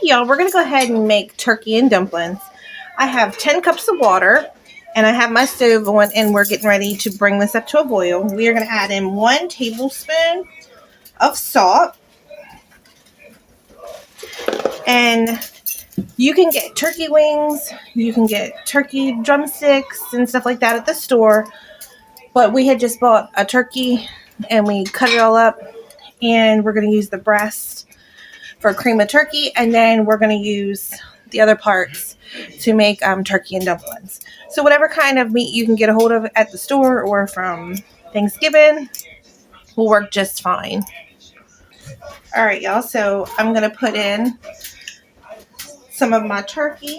y'all, we're going to go ahead and make turkey and dumplings. I have 10 cups of water, and I have my stove on, and we're getting ready to bring this up to a boil. We are going to add in 1 tablespoon of salt. And you can get turkey wings, you can get turkey drumsticks and stuff like that at the store. But we had just bought a turkey, and we cut it all up, and we're going to use the breast for cream of turkey, and then we're going to use the other parts to make turkey and dumplings. So whatever kind of meat you can get a hold of at the store or from Thanksgiving will work just fine. All right, y'all, so I'm going to put in some of my turkey.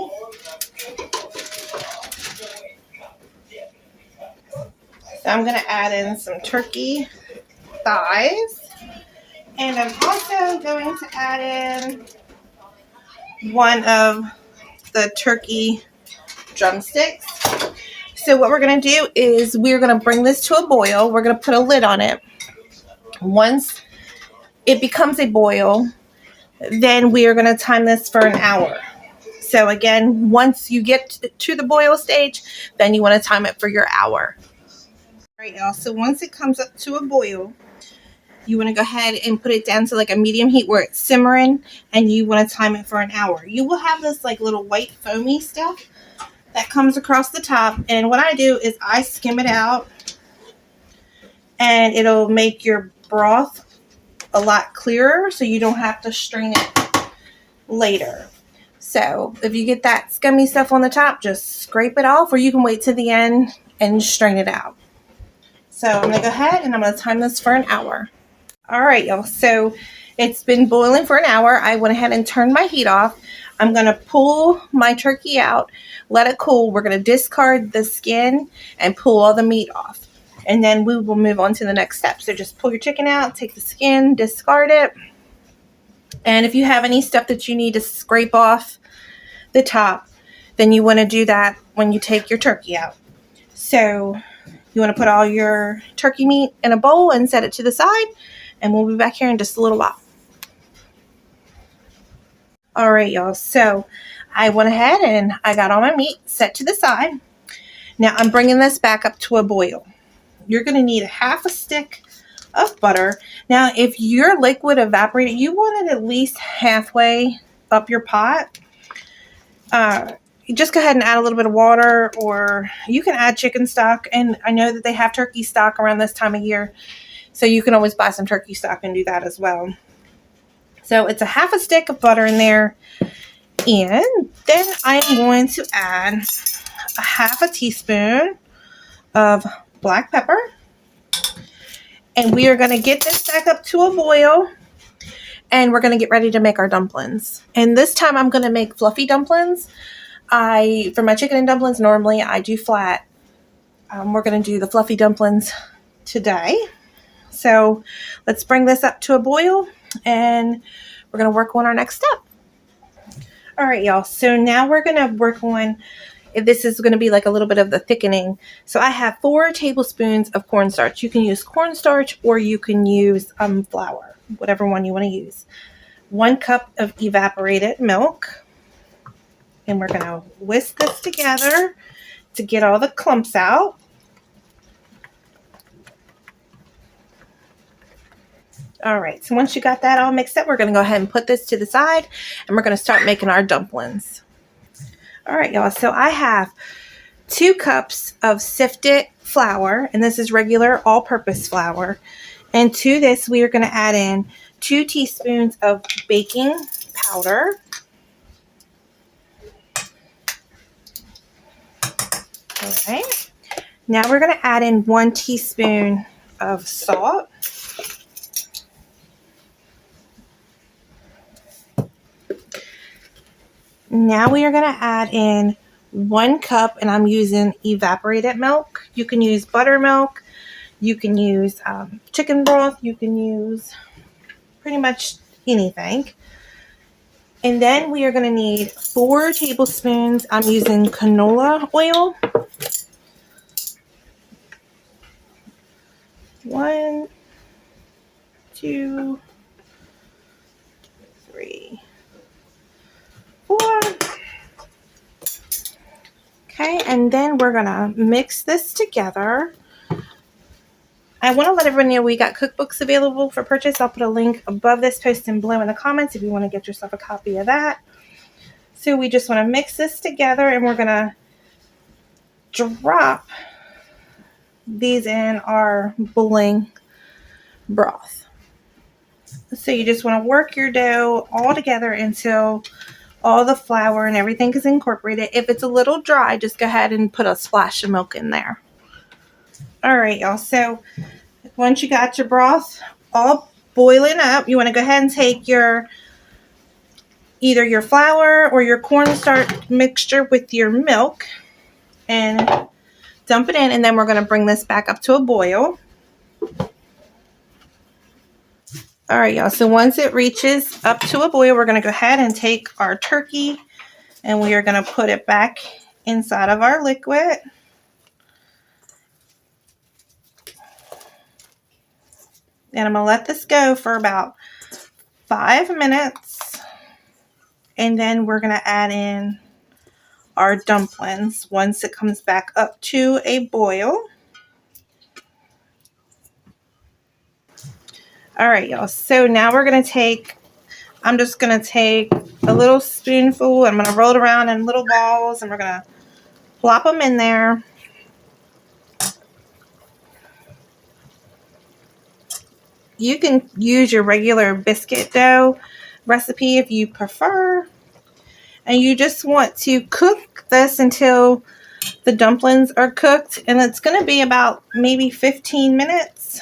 So I'm going to add in some turkey thighs. And I'm also going to add in 1 of the turkey drumsticks. So what we're going to do is we're going to bring this to a boil. We're going to put a lid on it. Once it becomes a boil, then we are going to time this for an hour. So again, once you get to the boil stage, then you want to time it for your hour. All right, y'all. So once it comes up to a boil, you want to go ahead and put it down to like a medium heat where it's simmering, and you want to time it for an hour. You will have this like little white foamy stuff that comes across the top, and what I do is I skim it out, and it'll make your broth a lot clearer so you don't have to strain it later. So if you get that scummy stuff on the top, just scrape it off, or you can wait to the end and strain it out. So I'm going to go ahead and I'm going to time this for an hour. All right, y'all. So it's been boiling for an hour. I went ahead and turned my heat off. I'm going to pull my turkey out, let it cool. We're going to discard the skin and pull all the meat off. And then we will move on to the next step. So just pull your chicken out, take the skin, discard it. And if you have any stuff that you need to scrape off the top, then you want to do that when you take your turkey out. So you want to put all your turkey meat in a bowl and set it to the side. And we'll be back here in just a little while. All right, y'all. So I went ahead and I got all my meat set to the side. Now I'm bringing this back up to a boil. You're going to need 1/2 stick of butter. Now, if your liquid evaporated, you want it at least halfway up your pot. Just go ahead and add a little bit of water, or you can add chicken stock. And I know that they have turkey stock around this time of year, so you can always buy some turkey stock and do that as well. So it's 1/2 stick of butter in there. And then I'm going to add 1/2 teaspoon of black pepper. And we are going to get this back up to a boil. And we're going to get ready to make our dumplings. And this time I'm going to make fluffy dumplings. For my chicken and dumplings, normally I do flat. We're going to do the fluffy dumplings today. So let's bring this up to a boil, and we're going to work on our next step. All right, y'all. So now we're going to work on, this is going to be like a little bit of the thickening. So I have 4 tablespoons of cornstarch. You can use cornstarch, or you can use flour, whatever one you want to use. 1 cup of evaporated milk. And we're going to whisk this together to get all the clumps out. All right, so once you got that all mixed up, we're going to go ahead and put this to the side, and we're going to start making our dumplings. All right, y'all, so I have 2 cups of sifted flour, and this is regular all-purpose flour. And to this, we are going to add in 2 teaspoons of baking powder. All right, now we're going to add in 1 teaspoon of salt. Now we are going to add in 1 cup, and I'm using evaporated milk. You can use buttermilk. You can use chicken broth. You can use pretty much anything. And then we are going to need 4 tablespoons. I'm using canola oil. 1, 2, 3, and then we're gonna mix this together. I want to let everyone know we got cookbooks available for purchase. I'll put a link above this post and below in the comments if you want to get yourself a copy of that. So we just want to mix this together, and we're gonna drop these in our bowling broth. So you just want to work your dough all together until all the flour and everything is incorporated. If it's a little dry, just go ahead and put a splash of milk in there. All right, y'all. So once you got your broth all boiling up, you want to go ahead and take either your flour or your cornstarch mixture with your milk and dump it in, and then we're going to bring this back up to a boil. All right, y'all. So once it reaches up to a boil, we're going to go ahead and take our turkey and we are going to put it back inside of our liquid. And I'm going to let this go for about 5 minutes. And then we're going to add in our dumplings once it comes back up to a boil. All right, y'all. So now we're going to I'm just going to take a little spoonful. I'm going to roll it around in little balls, and we're going to plop them in there. You can use your regular biscuit dough recipe if you prefer. And you just want to cook this until the dumplings are cooked. And it's going to be about maybe 15 minutes.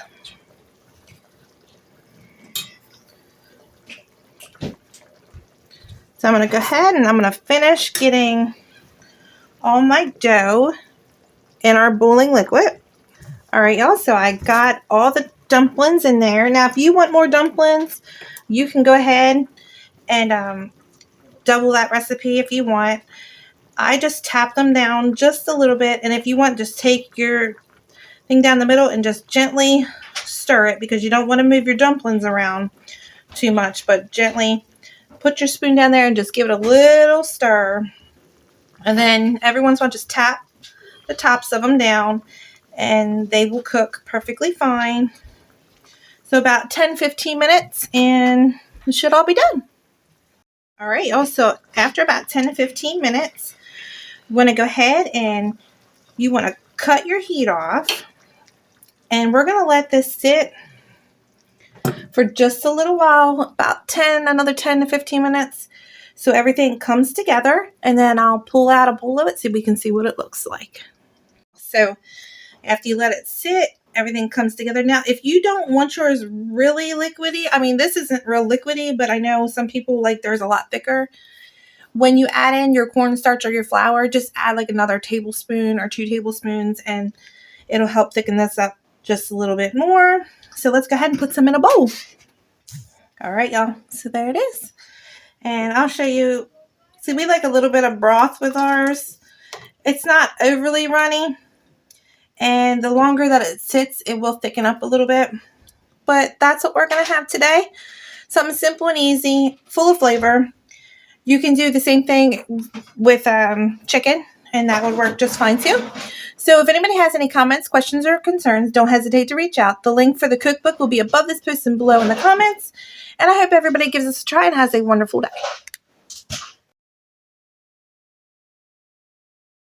So I'm going to go ahead and I'm going to finish getting all my dough in our boiling liquid. All right, y'all. So I got all the dumplings in there. Now, if you want more dumplings, you can go ahead and double that recipe if you want. I just tap them down just a little bit, and if you want, just take your thing down the middle and just gently stir it, because you don't want to move your dumplings around too much, but gently put your spoon down there and just give it a little stir. And then every once in a while, just tap the tops of them down, and they will cook perfectly fine. So about 10-15 minutes, and it should all be done. All right, also after about 10 to 15 minutes, you want to go ahead and you want to cut your heat off, and we're going to let this sit for just a little while, about another 10 to 15 minutes, so everything comes together, and then I'll pull out a bowl of it so we can see what it looks like. So after you let it sit, everything comes together. Now, if you don't want yours really liquidy, I mean, this isn't real liquidy, but I know some people like theirs a lot thicker. When you add in your cornstarch or your flour, just add like another tablespoon or 2 tablespoons, and it'll help thicken this up just a little bit more. So let's go ahead and put some in a bowl. All right, y'all. So there it is. And I'll show you. See, we like a little bit of broth with ours. It's not overly runny. And the longer that it sits, it will thicken up a little bit. But that's what we're going to have today. Something simple and easy, full of flavor. You can do the same thing with chicken, and that would work just fine too. So if anybody has any comments, questions, or concerns, don't hesitate to reach out. The link for the cookbook will be above this post and below in the comments. And I hope everybody gives us a try and has a wonderful day.